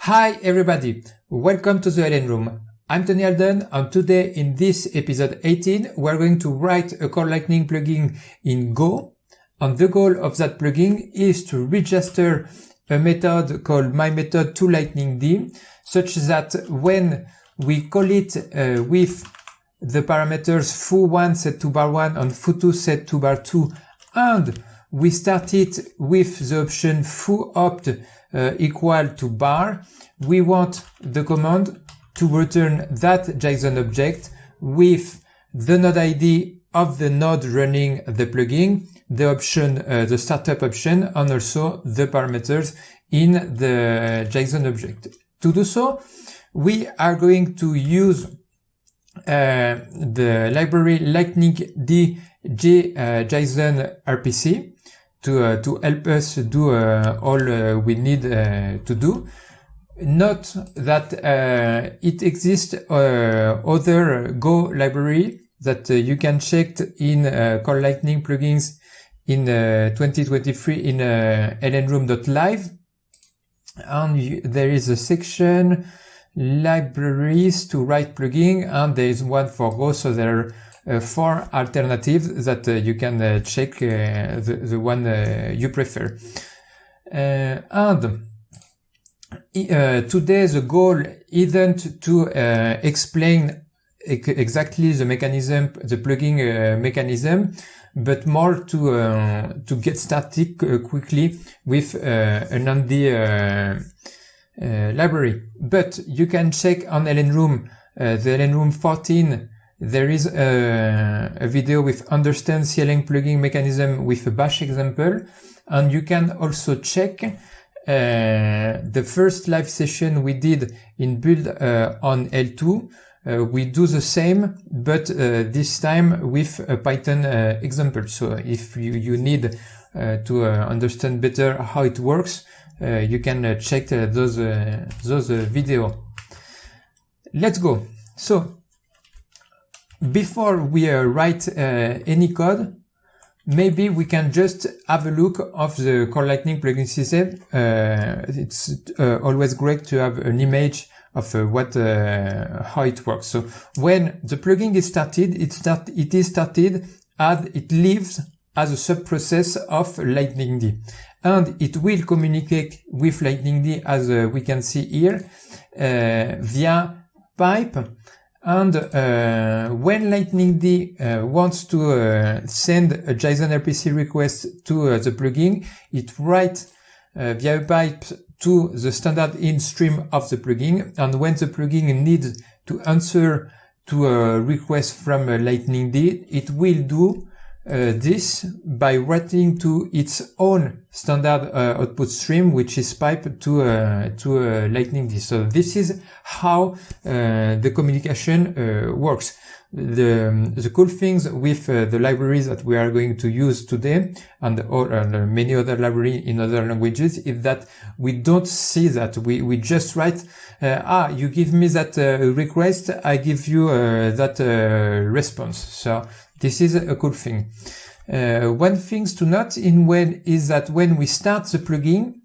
Hi everybody, welcome to the LNROOM. I'm Tony Alden, and today in this episode 18 we're going to write a core Lightning plugin in Go, and the goal of that plugin is to register a method called myMethod to lightningd, such that when we call it with the parameters foo1 set to bar1 and foo2 set to bar2, and we start it with the option fooOpt equal to bar, we want the command to return that JSON object with the node ID of the node running the plugin, the option, the startup option, and also the parameters in the JSON object. To do so, we are going to use the library lightningd-gjson-rpc to help us do all we need to do. Note that it exists other Go library that you can check in Core Lightning plugins in 2023 in LNROOM.live, and there is a section libraries to write plugin, and there is one for Go, so there are 4 alternatives that you can check the one you prefer. And today the goal isn't to explain exactly the mechanism, the plugin mechanism, but more to get started quickly with an handy library. But you can check on LNROOM, the LNROOM 14. There is a video with understand CLN plugin mechanism with a bash example, and you can also check the first live session we did in build on L2. We do the same, but this time with a Python example. So if you need to understand better how it works, you can check those videos. Let's go. So before we write any code, maybe we can just have a look of the Core Lightning plugin system. It's always great to have an image of how it works. So when the plugin is started, it is started as it lives as a sub-process of lightningd, and it will communicate with lightningd as we can see here via pipe. And when lightningd wants to send a JSON-RPC request to the plugin, it writes via a pipe to the standard in stream of the plugin. And when the plugin needs to answer to a request from lightningd, it will do this by writing to its own standard output stream, which is piped to lightningd. So this is how the communication works. The cool things with the libraries that we are going to use today, and many other libraries in other languages, is that we don't see that. We just write, you give me that request, I give you that response. So this is a cool thing. One thing to note is that when we start the plugin,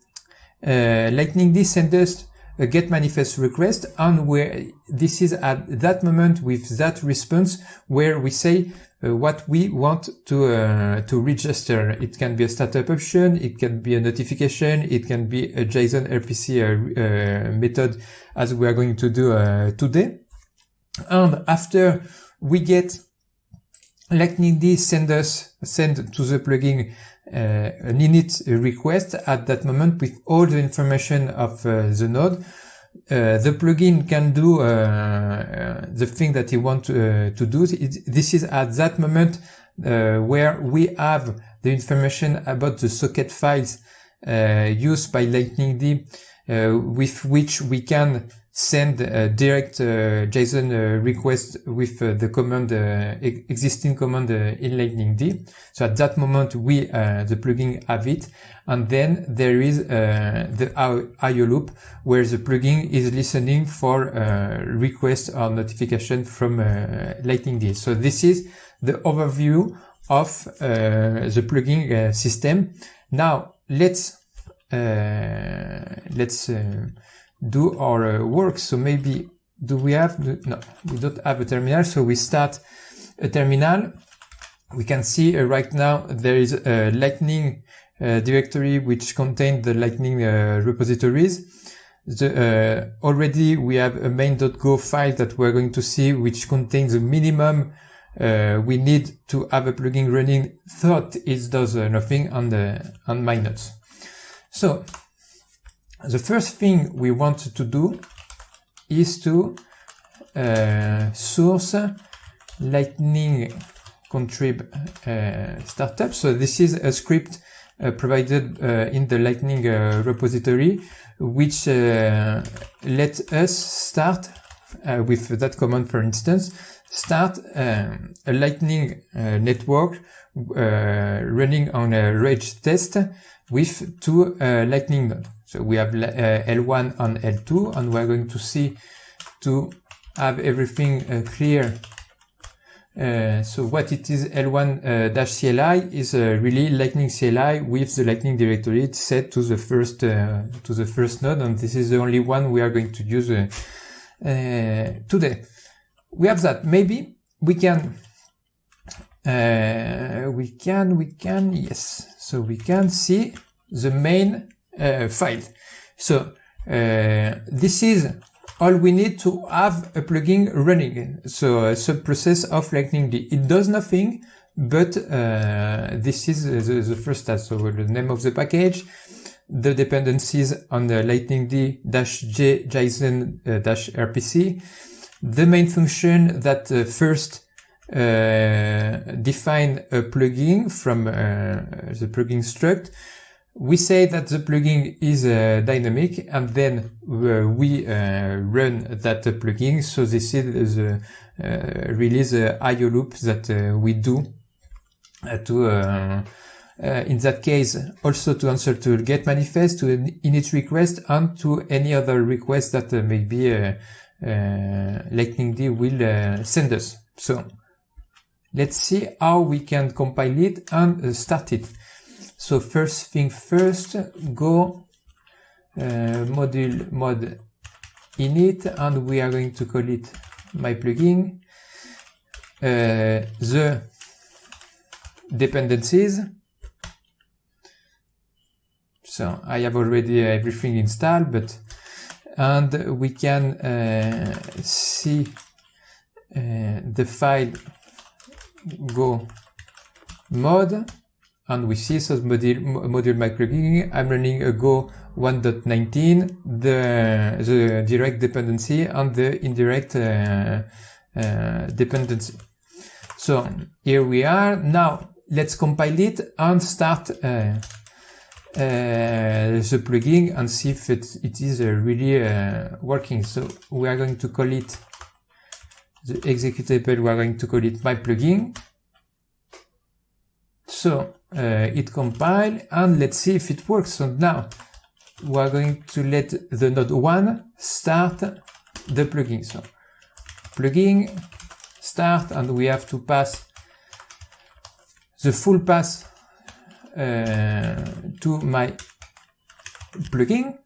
lightningd sends us a get manifest request, and this is at that moment with that response where we say what we want to register. It can be a startup option, it can be a notification, it can be a JSON-RPC method, as we are going to do today. And after we get lightningd send to the plugin an init request at that moment with all the information of the node. The plugin can do the thing that you want to do. This is at that moment where we have the information about the socket files used by lightningd, with which we can send a direct JSON request with the command, existing command in lightningd. So at that moment, the plugin have it. And then there is the IO loop, where the plugin is listening for request or notification from lightningd. So this is the overview of the plugin system. Now let's do our work. So maybe, do we have, no, we don't have a terminal. So we start a terminal. We can see right now there is a Lightning directory which contains the Lightning repositories. Already we have a main.go file that we're going to see, which contains the minimum we need to have a plugin running, thought it does nothing on my nodes. So the first thing we want to do is to source Lightning contrib startup. So this is a script provided in the Lightning repository, which lets us start with that command, for instance, start a Lightning network running on a rage test with two Lightning nodes. So we have L1 and L2, and we're going to see to have everything clear. So what it is, L1-CLI is really Lightning CLI with the Lightning directory set to the first node, and this is the only one we are going to use today. We have that. Maybe we can, yes. So we can see the main file. So this is all we need to have a plugin running. So a sub-process of lightningd. It does nothing, but this is the first task. So the name of the package, the dependencies on the lightningd-gjson-rpc, the main function that first define a plugin from the plugin struct. We say that the plugin is dynamic, and then we run that plugin. So this is the release IO loop that we do to in that case also to answer to get manifest, to an init request, and to any other request that maybe lightningd will send us. So let's see how we can compile it and start it. So first thing first, go module mod init, and we are going to call it my plugin. The dependencies. So I have already everything installed, and we can see the file go mod. And we see, so module my plugin, I'm running a Go 1.19, the direct dependency and the indirect dependency. So here we are. Now let's compile it and start the plugin and see if it is really working. So we are going to call it the executable. We are going to call it my plugin. So it compile, and let's see if it works. So now we are going to let the node 1 start the plugin. So plugin start, and we have to pass the full path to my plugin.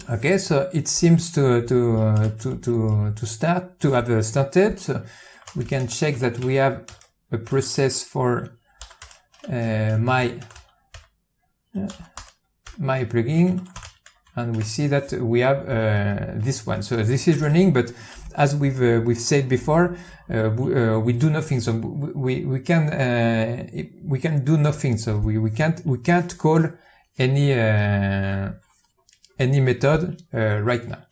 Okay, so it seems to have started. So we can check that we have a process for my plugin, and we see that we have this one. So this is running, but as we've said before, we do nothing. So we can do nothing. So we can't call any method right now.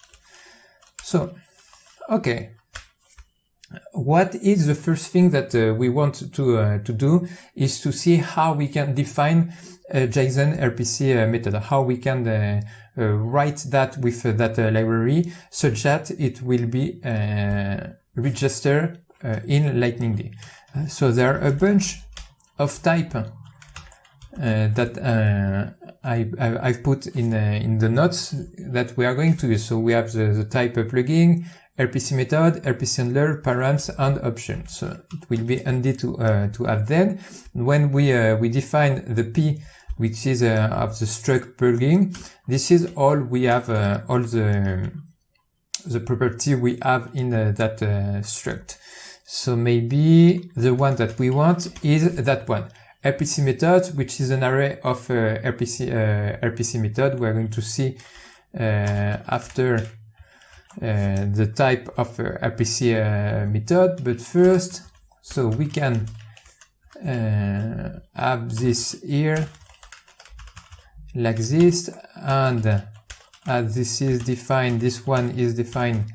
So okay. What is the first thing that we want to do is to see how we can define a JSON-RPC method, how we can write that with that library such that it will be registered in lightningd. So there are a bunch of type that I've put in the notes that we are going to use. So we have the type plugin, RPC method, RPC handler, params, and option. So it will be handy to have then. When we define the P which is of the struct plugin. This is all we have, all the property we have in that struct. So maybe the one that we want is that one. RPC method, which is an array of RPC method. We're going to see after the type of RPC method, but first, so we can have this here like this, and as this is defined, this one is defined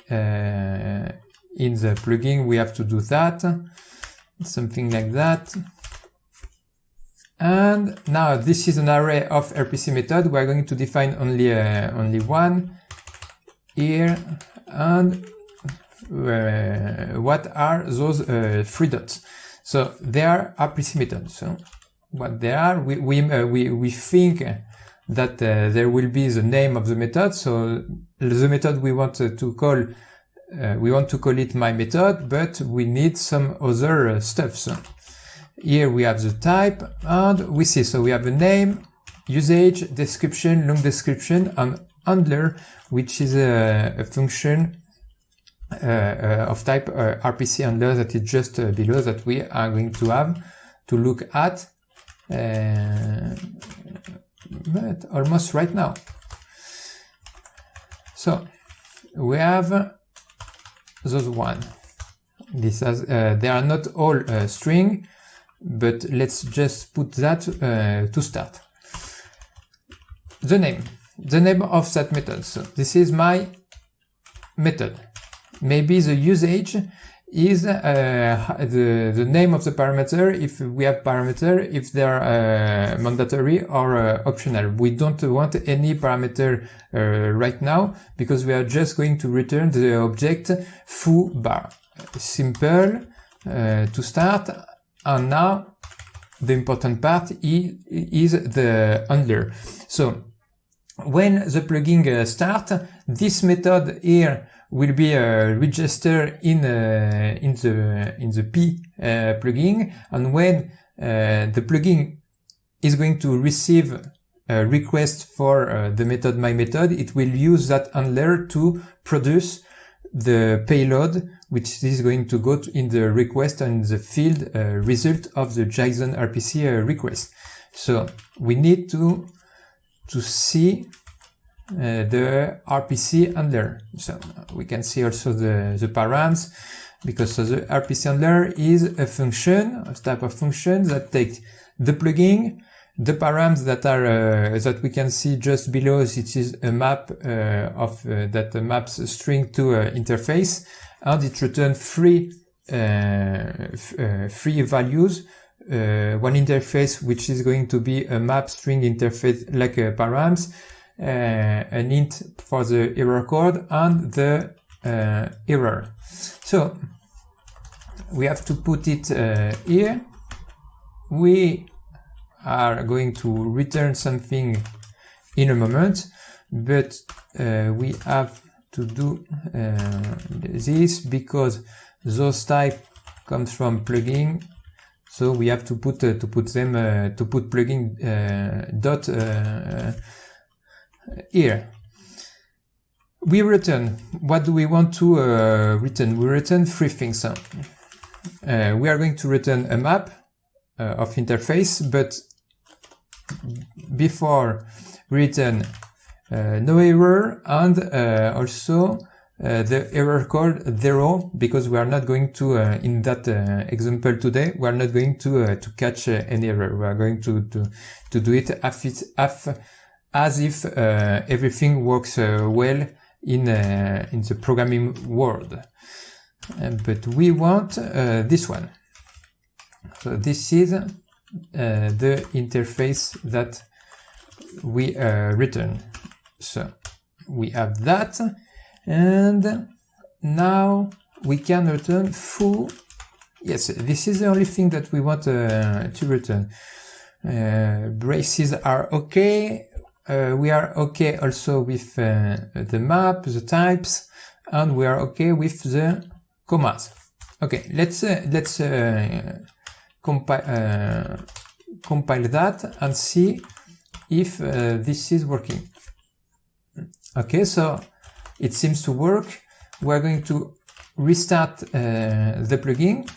in the plugin, we have to do that, something like that. And now this is an array of RPC method. We are going to define only one here. And what are those 3 dots? So they are RPC methods. So what they are, we think that there will be the name of the method. So the method we want to call, it my method, but we need some other stuff. So here we have the type, and we see, so we have a name, usage, description, long description, and handler, which is a function of type RPC handler that is just below, that we are going to have to look at, but almost right now. So we have those one. This has, they are not all string, but let's just put that to start. The name of that method. So this is my method. Maybe the usage is the name of the parameter, if we have parameter, if they are mandatory or optional. We don't want any parameter right now, because we are just going to return the object foo bar. Simple to start. And now the important part is the handler. So when the plugin starts, this method here will be registered in the P plugin, and when the plugin is going to receive a request for the method my method, it will use that handler to produce the payload, which is going to go in the request and the field result of the JSON-RPC request. So we need to see the RPC handler. So we can see also the params, because the RPC handler is a function, a type of function that takes the plugin, the params that are that we can see just below. It is a map of that maps a string to interface, and it returns three values. One interface, which is going to be a map string interface like params, an int for the error code, and the error. So we have to put it here. We are going to return something in a moment, but we have to do this because those type comes from plugin. So we have to put plugin dot here. We return. What do we want to return? We return three things. We are going to return a map of interface, but before we return no error, and also the error code 0, because we are not going to in that example today, we are not going to catch any error. We are going to do it as if everything works well in the programming world. But we want this one. So this is the interface that we return. So we have that, and now we can return foo. Yes, this is the only thing that we want to return. Braces are okay. We are okay also with the map, the types, and we are okay with the commas. Okay, let's compile that and see if this is working. Okay, so it seems to work. We're going to restart the plugin.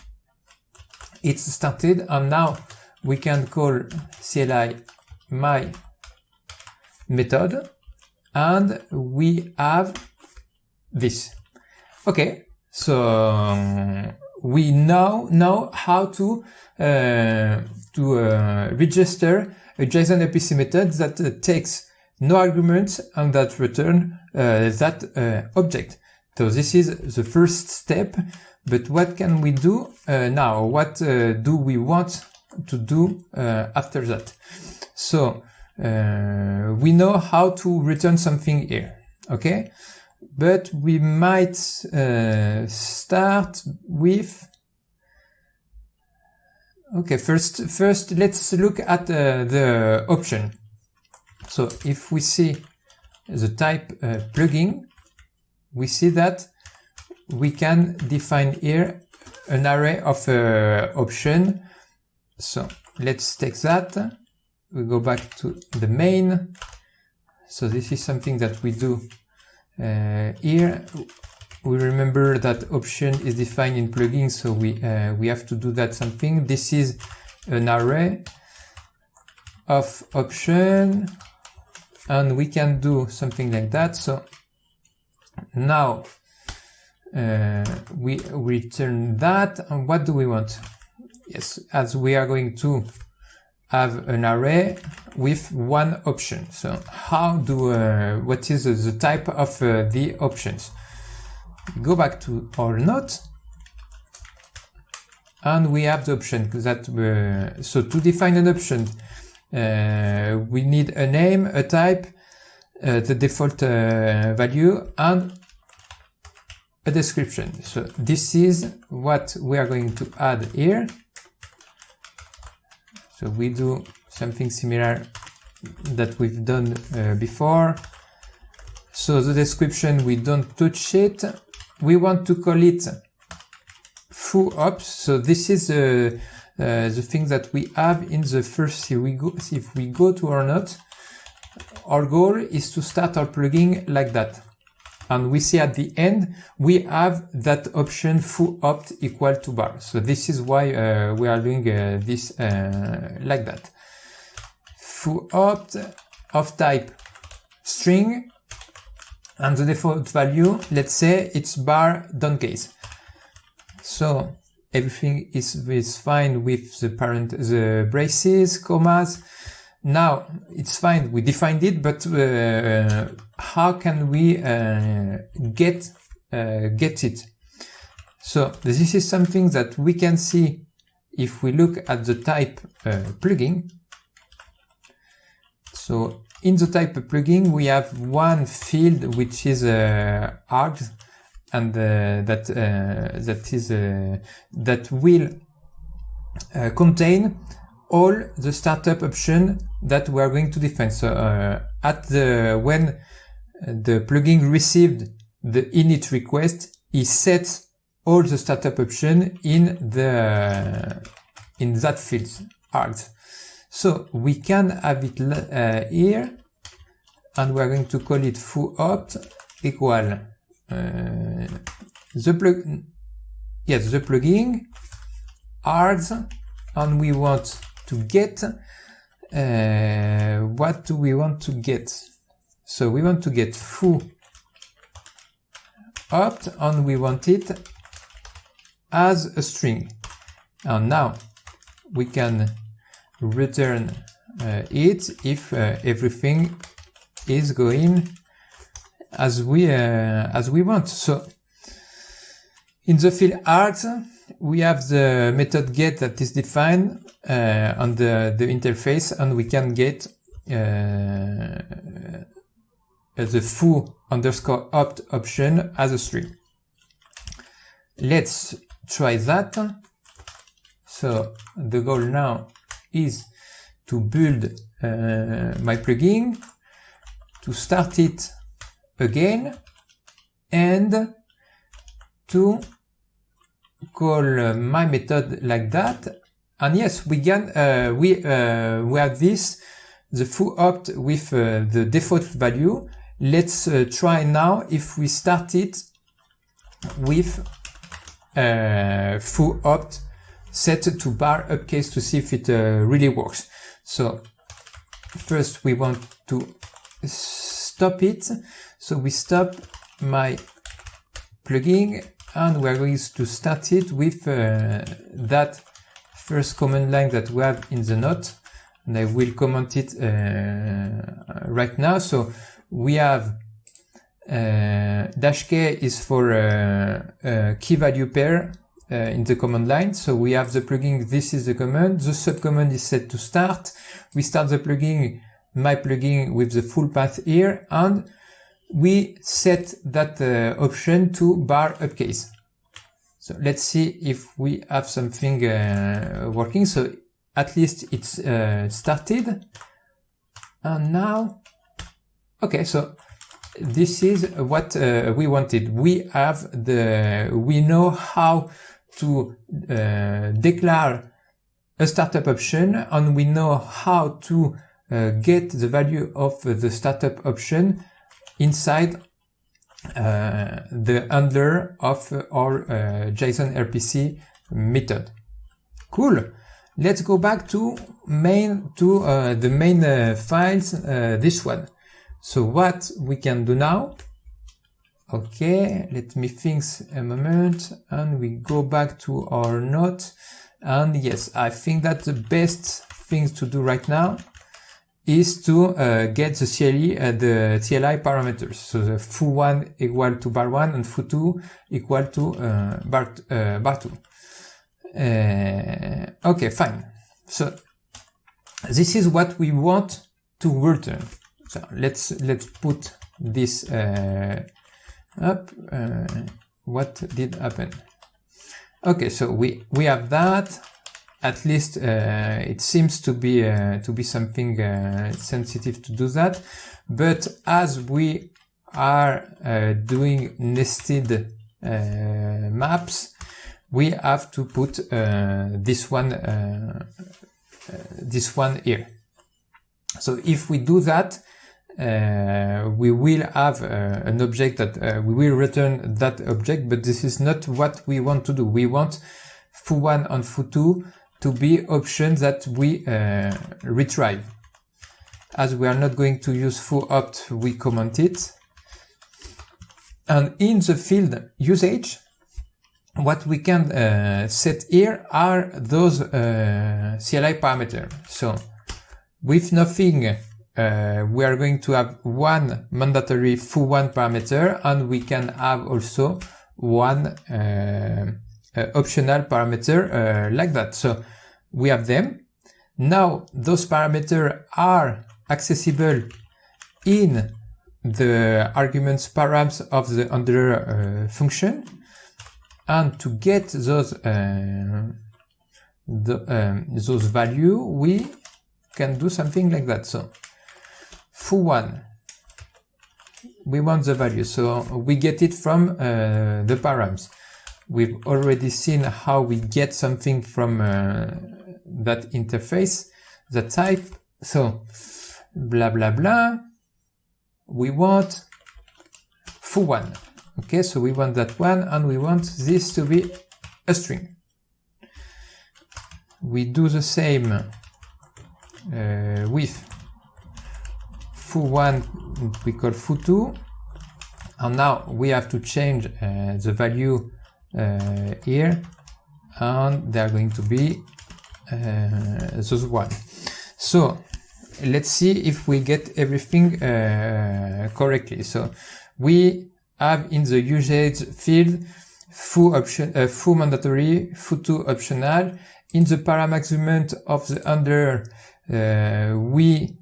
It's started, and now we can call CLI my method, and we have this. Okay, so we now know how to register a JSON-RPC method that takes no arguments and that return that object. So this is the first step, but what can we do now? What do we want to do after that? So we know how to return something here, okay? But we might start with, okay, first let's look at the option. So if we see the type plugin, we see that we can define here an array of option. So let's take that. We go back to the main. So this is something that we do here. We remember that option is defined in plugin, so we have to do that something. This is an array of option, and we can do something like that. So now we return that, and what do we want? Yes, as we are going to have an array with one option. So how do what is the type of the options? Go back to our node, and we have the option that so to define an option, we need a name, a type, the default value, and a description. So this is what we are going to add here. So we do something similar that we've done before. So the description, we don't touch it. We want to call it foo ops. So this is the thing that we have in the first. If we go to our node, our goal is to start our plugin like that. And we see at the end, we have that option foo opt equal to bar. So this is why we are doing this like that. Foo opt of type string, and the default value, let's say it's bar done case. So everything is fine with the braces, commas. Now it's fine, we defined it, but how can we get it? So this is something that we can see if we look at the type plugin. So in the type plugin, we have one field which is args, and that will contain all the startup option that we are going to define. So when the plugin received the init request, it sets all the startup option in that field args. So we can have it here, and we are going to call it foo opt equal the plugin args, and we want to get what do we want to get? So we want to get foo opt, and we want it as a string. And now we can return it if everything is going as we want. So in the field args, we have the method get that is defined on the interface, and we can get the foo underscore opt option as a string. Let's try that. So the goal now is to build my plugin, to start it again, and to call my method like that, And yes, we can, we have this, the foo opt with the default value. Let's try now if we start it with foo opt set to bar uppercase to see if it really works. So first we want to stop it. So we stop my plugin and we're going to start it with that first command line that we have in the note. And I will comment it right now. So we have -k is for key value pair in the command line. So we have the plugin, this is the command. The subcommand is set to start. We start the plugin, my plugin, with the full path here, and we set that option to bar uppercase. So let's see if we have something working. So at least it's started. And now, okay, so this is what we wanted. We know how to declare a startup option, and we know how to get the value of the startup option inside the handler of our JSON-RPC method. Cool. Let's go back to the main files, this one. So what we can do now, okay, let me think a moment, and we go back to our note. And yes, I think that the best thing to do right now is to get the CLI parameters. So the foo1 equal to bar1 and foo2 equal to bar2. Okay, fine. So this is what we want to return. So let's put this up. What did happen? Okay, so we have that. At least it seems to be something sensitive to do that. But as we are doing nested maps, we have to put this one here. So if we do that, we will have an object that we will return that object, but this is not what we want to do. We want foo1 and foo2 to be options that we retrieve. As we are not going to use foo opt, we comment it. And in the field usage, what we can set here are those CLI parameters. So with nothing, we are going to have one mandatory foo1 parameter, and we can have also one optional parameter like that. So we have them. Now those parameters are accessible in the arguments params of the handler function. And to get those value, we can do something like that. So foo1, we want the value, so we get it from the params. We've already seen how we get something from that interface, the type. So blah blah blah. We want foo1. Okay, so we want that one, and we want this to be a string. We do the same with foo1, we call foo2, and now we have to change the value here, and they are going to be those one. So let's see if we get everything correctly. So we have in the usage field foo option, foo mandatory, foo2 optional. In the parameasurement of the handler, we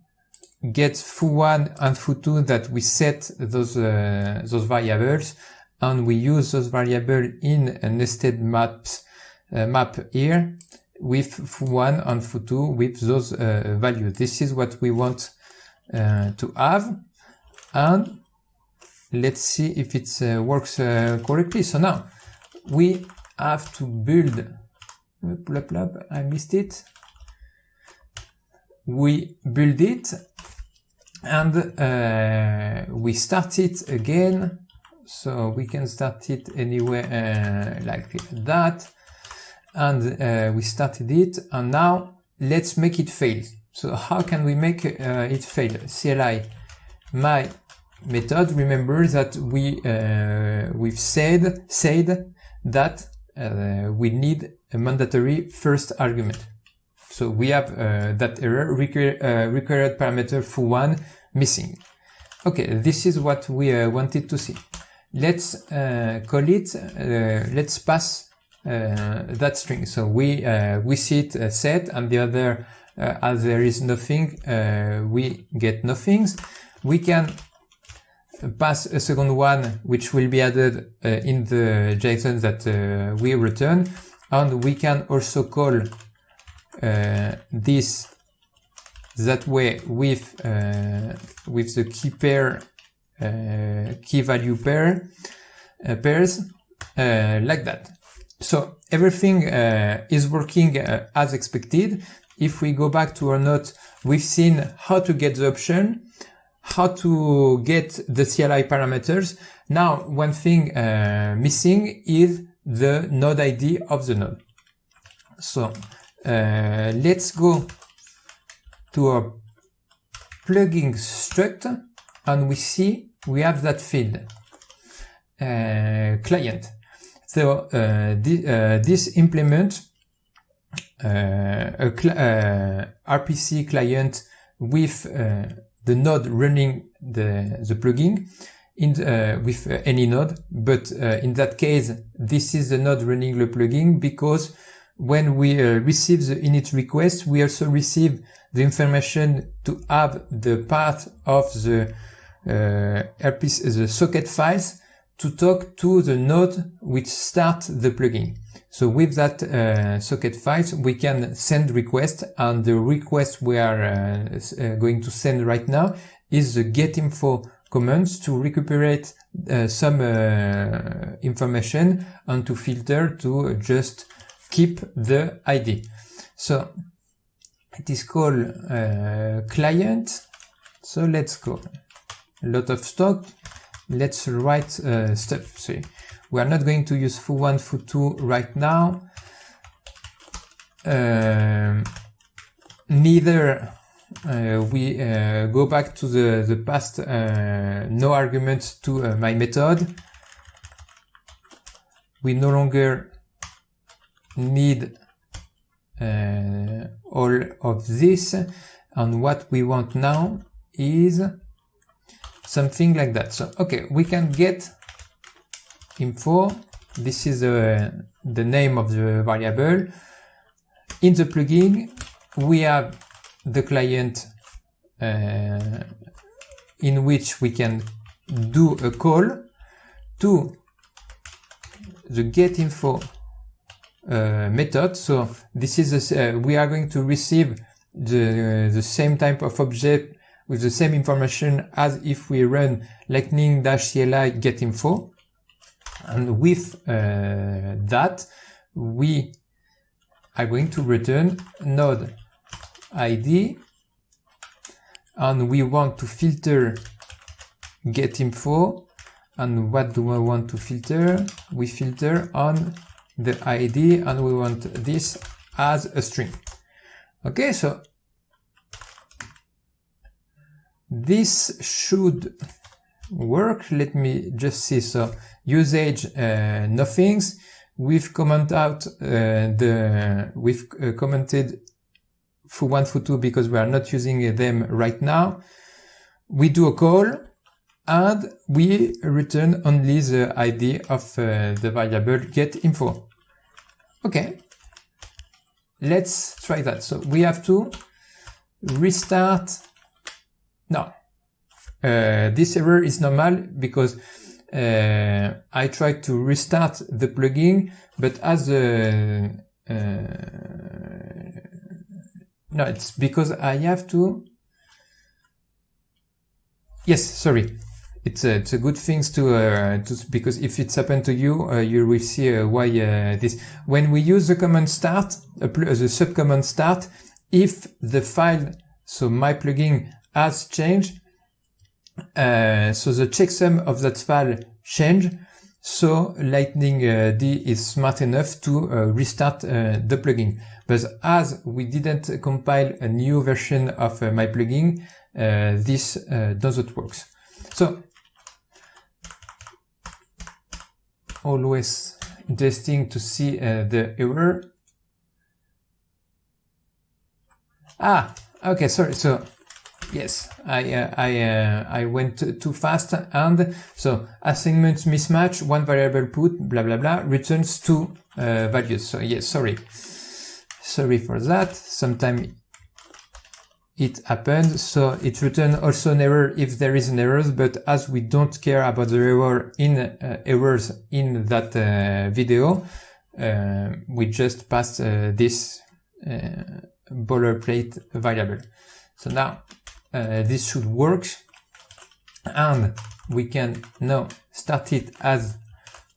get foo1 and foo2 that we set those variables, and we use those variables in a nested map here with foo1 and foo2 with those values. This is what we want to have, and let's see if it works correctly. So now we have to build I missed it. We build it and we start it again. So we can start it anywhere like that. And we started it, and now let's make it fail. So how can we make it fail? CLI my method. Remember that we've said that we need a mandatory first argument. So we have that error, required parameter foo1 missing. Okay, this is what we wanted to see. Let's call it, let's pass that string. So we see it set, and the other, as there is nothing, we get nothings. We can pass a second one, which will be added in the JSON that we return, and we can also call this that way with the key pair, key value pairs like that. So everything is working as expected. If we go back to our note, we've seen how to get the option, how to get the CLI parameters. Now, one thing missing is the node ID of the node. So let's go to our plugin struct, and we see we have that field, client. So this implement RPC client with the node running the plugin with any node, but in that case, this is the node running the plugin, because when we receive the init request, we also receive the information to have the path of the RPC, the socket files, to talk to the node which start the plugin. So with that socket files, we can send request, and the request we are going to send right now is the getinfo commands to recuperate some information and to filter to just keep the ID. So it is called client. So let's go. A lot of stock. Let's write stuff. So we are not going to use foo1, foo2 right now. Neither we go back to the past no arguments to my method. We no longer need all of this, and what we want now is something like that. So okay, we can get info. This is the name of the variable. In the plugin, we have the client in which we can do a call to the getinfo method. So this is we are going to receive the same type of object with the same information as if we run lightning-CLI getinfo, and with that we are going to return node ID, and we want to filter getinfo. And what do I want to filter? We filter on the ID, and we want this as a string. Okay, so this should work. Let me just see. So usage nothings. We've commented out we've commented foo1, foo2 because we are not using them right now. We do a call, and we return only the ID of the variable getinfo. Okay, let's try that. So we have to restart. No, this error is normal because I tried to restart the plugin, but as no, it's because I have to. Yes, sorry. it's a good thing to because if it's happened to you, you will see why this. When we use the command start, the subcommand start, if the file, so my plugin has changed, so the checksum of that file changed, so lightningd is smart enough to restart the plugin. But as we didn't compile a new version of my plugin, this doesn't work. So always interesting to see the error. Okay, sorry. So yes, I went too fast, and so assignment mismatch, one variable put, blah blah blah, returns two values. So yes, sorry for that. Sometimes it happens. So it returns also an error if there is an error, but as we don't care about the error in errors in that video, we just passed this boilerplate variable. So now this should work, and we can now start it as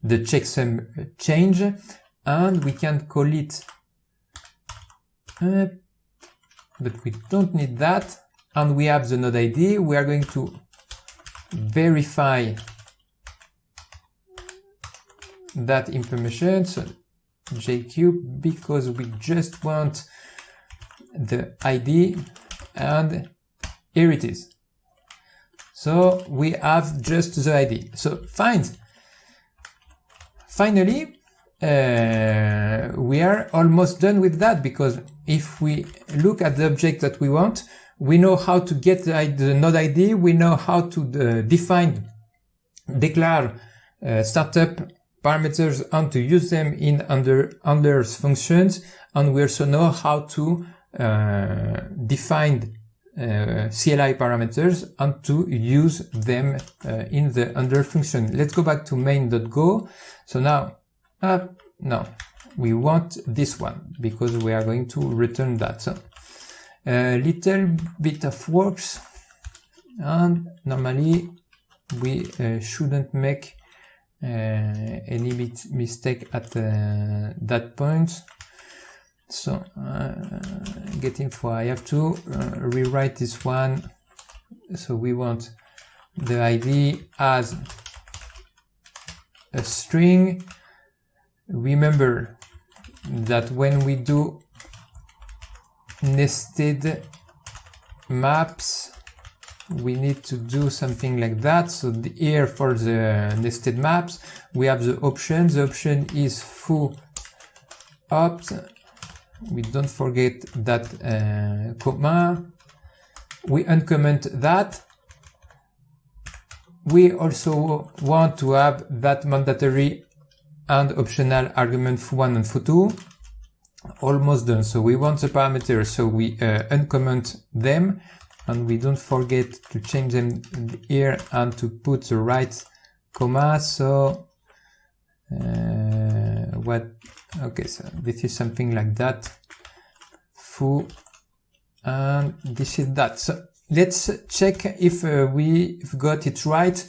the checksum change, and we can call it, but we don't need that, and we have the node ID. We are going to verify that information, so JQ, because we just want the ID, and here it is. So we have just the ID. So finally, we are almost done with that, because if we look at the object that we want, we know how to get the node ID, we know how to declare startup parameters and to use them in handlers functions, and we also know how to define CLI parameters and to use them in the handler function. Let's go back to main.go. So now, no, we want this one because we are going to return that. So a little bit of works, and normally we shouldn't make any mistake at that point. So getting for, I have to rewrite this one. So we want the ID as a string. Remember that when we do nested maps, we need to do something like that. So here for the nested maps, we have the option. The option is foo opt. We don't forget that comma. We uncomment that. We also want to have that mandatory and optional argument foo1 and foo2. Almost done. So we want the parameters, so we uncomment them, and we don't forget to change them here and to put the right comma. So okay, so this is something like that, foo, and this is that. So let's check if we've got it right,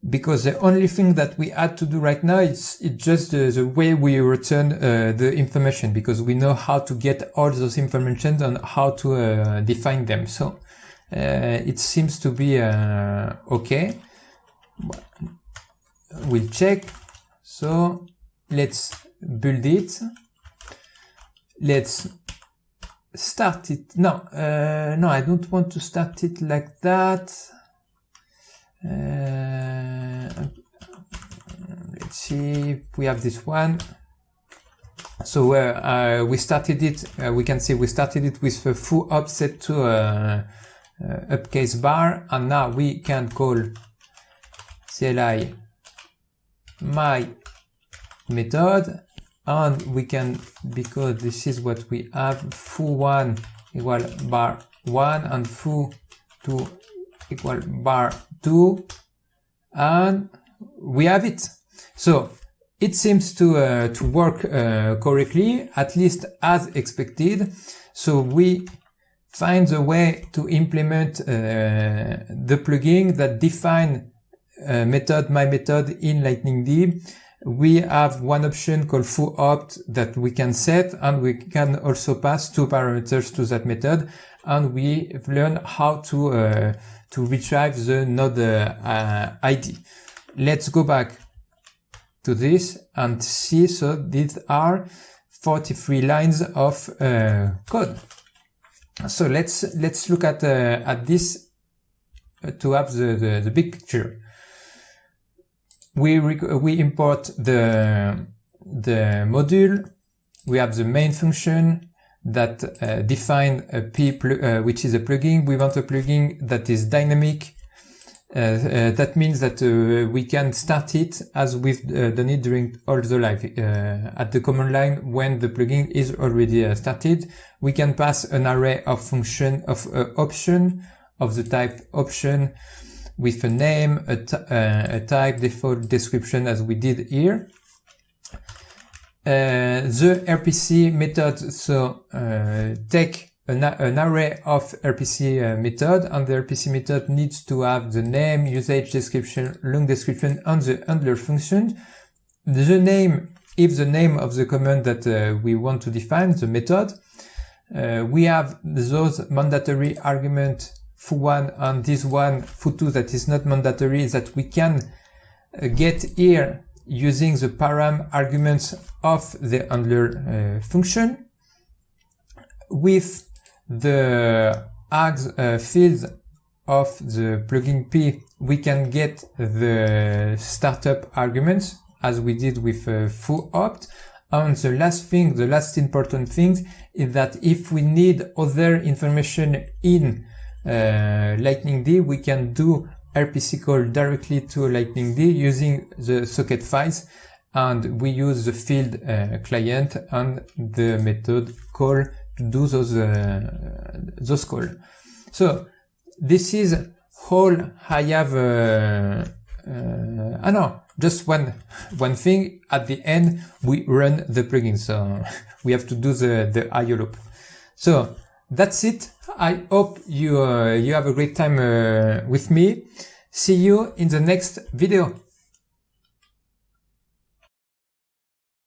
because the only thing that we had to do right now is just the way we return the information, because we know how to get all those information and how to define them. So it seems to be okay. We'll check. So let's build it. Let's start it. No, I don't want to start it like that. Let's see if we have this one. So we started it, we can see we started it with the foo up set to uppercase bar, and now we can call CLI my method, and we can, because this is what we have, foo1 equal bar 1 and foo2 equal bar 2, and we have it. So it seems to work correctly, at least as expected. So we find a way to implement the plugin that define method, my method in lightningd, we have one option called foo opt that we can set, and we can also pass 2 parameters to that method, and we've learned how to retrieve the node ID. Let's go back to this and see. So these are 43 lines of code. So let's look at this to have the big picture. We import the module. We have the main function that define a which is a plugin. We want a plugin that is dynamic. That means that we can start it as we've done it during all the life at the command line. When the plugin is already started, we can pass an array of function of option of the type option with a name, a type, default description, as we did here. The RPC method, so take an array of RPC method, and the RPC method needs to have the name, usage description, long description, and the handler function. The name, if the name of the command that we want to define, the method. We have those mandatory argument foo1 and this one foo2 that is not mandatory, that we can get here using the param arguments of the handler function. With the args fields of the plugin P, we can get the startup arguments as we did with foo opt. And the last thing, the last important thing, is that if we need other information in lightningd, we can do RPC call directly to lightningd using the socket files, and we use the field client and the method call to do those calls. So this is all I have. Just one thing. At the end, we run the plugin, so we have to do the IO loop. So that's it. I hope you have a great time with me. See you in the next video.